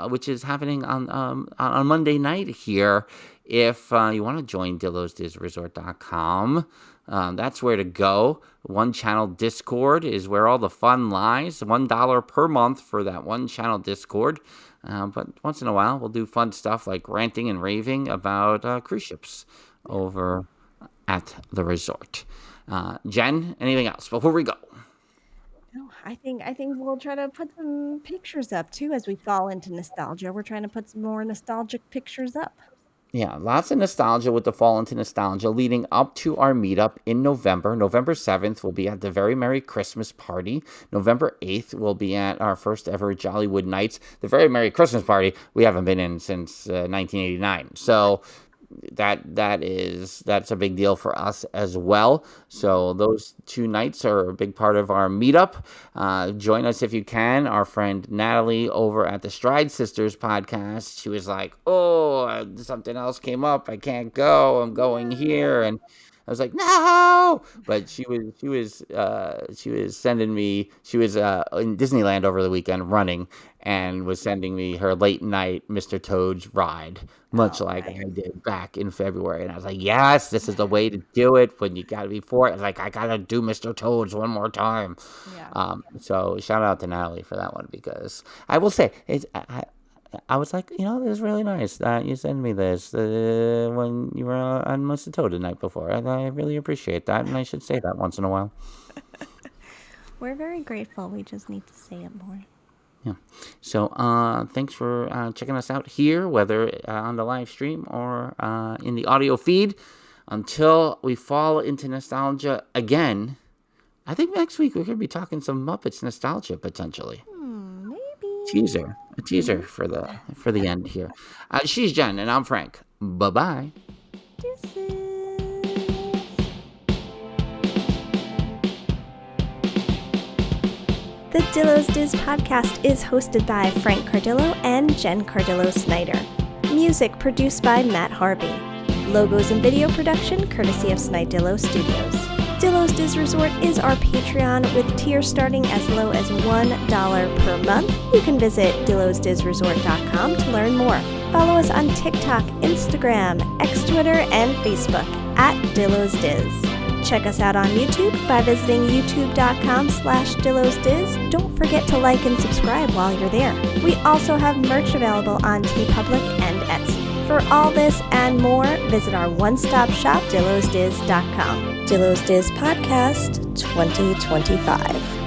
which is happening on Monday night here. If you want to join DIllosDizResort.com, that's where to go. One channel Discord is where all the fun lies. $1 per month for that one channel Discord. But once in a while, we'll do fun stuff like ranting and raving about cruise ships over at the resort. Jen, anything else before we go? No, I think we'll try to put some pictures up too as we fall into nostalgia. We're trying to put some more nostalgic pictures up. Yeah, lots of nostalgia with the fall into nostalgia leading up to our meetup in November. November 7th, we'll be at the Very Merry Christmas Party. November 8th, we'll be at our first ever Jollywood Nights. The Very Merry Christmas Party, we haven't been in since 1989. So that's a big deal for us as well. So those 2 nights are a big part of our meetup. Join us if you can. Our friend Natalie over at the Stride Sisters podcast, she was like, oh, something else came up, I can't go, I'm going here. And I was like, no, but she was sending me, she was in Disneyland over the weekend running and was sending me her late night Mr. Toad's ride, much like I did back in February. And I was like, yes, this is the way to do it when you got to be for it. I was like, I got to do Mr. Toad's one more time. Yeah. So shout out to Natalie for that one, because I will say, I was like, it was really nice that you sent me this when you were on Mr. Toad the night before. I really appreciate that, and I should say that once in a while. We're very grateful. We just need to say it more. Yeah. So thanks for checking us out here, whether on the live stream or in the audio feed. Until we fall into nostalgia again, I think next week we're going to be talking some Muppets nostalgia, potentially. A teaser for the end here. She's Jen and I'm Frank. Bye-bye. The Dillo's Diz podcast is hosted by Frank Cardillo and Jen Cardillo Snyder. Music produced by Matt Harvey. Logos and video production courtesy of Snydillo Studios. Dillo's Diz Resort is our Patreon with tiers starting as low as $1 per month. You can visit DIllosDizResort.com to learn more. Follow us on TikTok, Instagram, X Twitter, and Facebook at Dillo's Diz. Check us out on YouTube by visiting youtube.com/DillosDiz. Don't forget to like and subscribe while you're there. We also have merch available on TeePublic and Etsy. For all this and more, visit our one-stop shop, DillosDiz.com. Dillo's Diz Podcast 2025.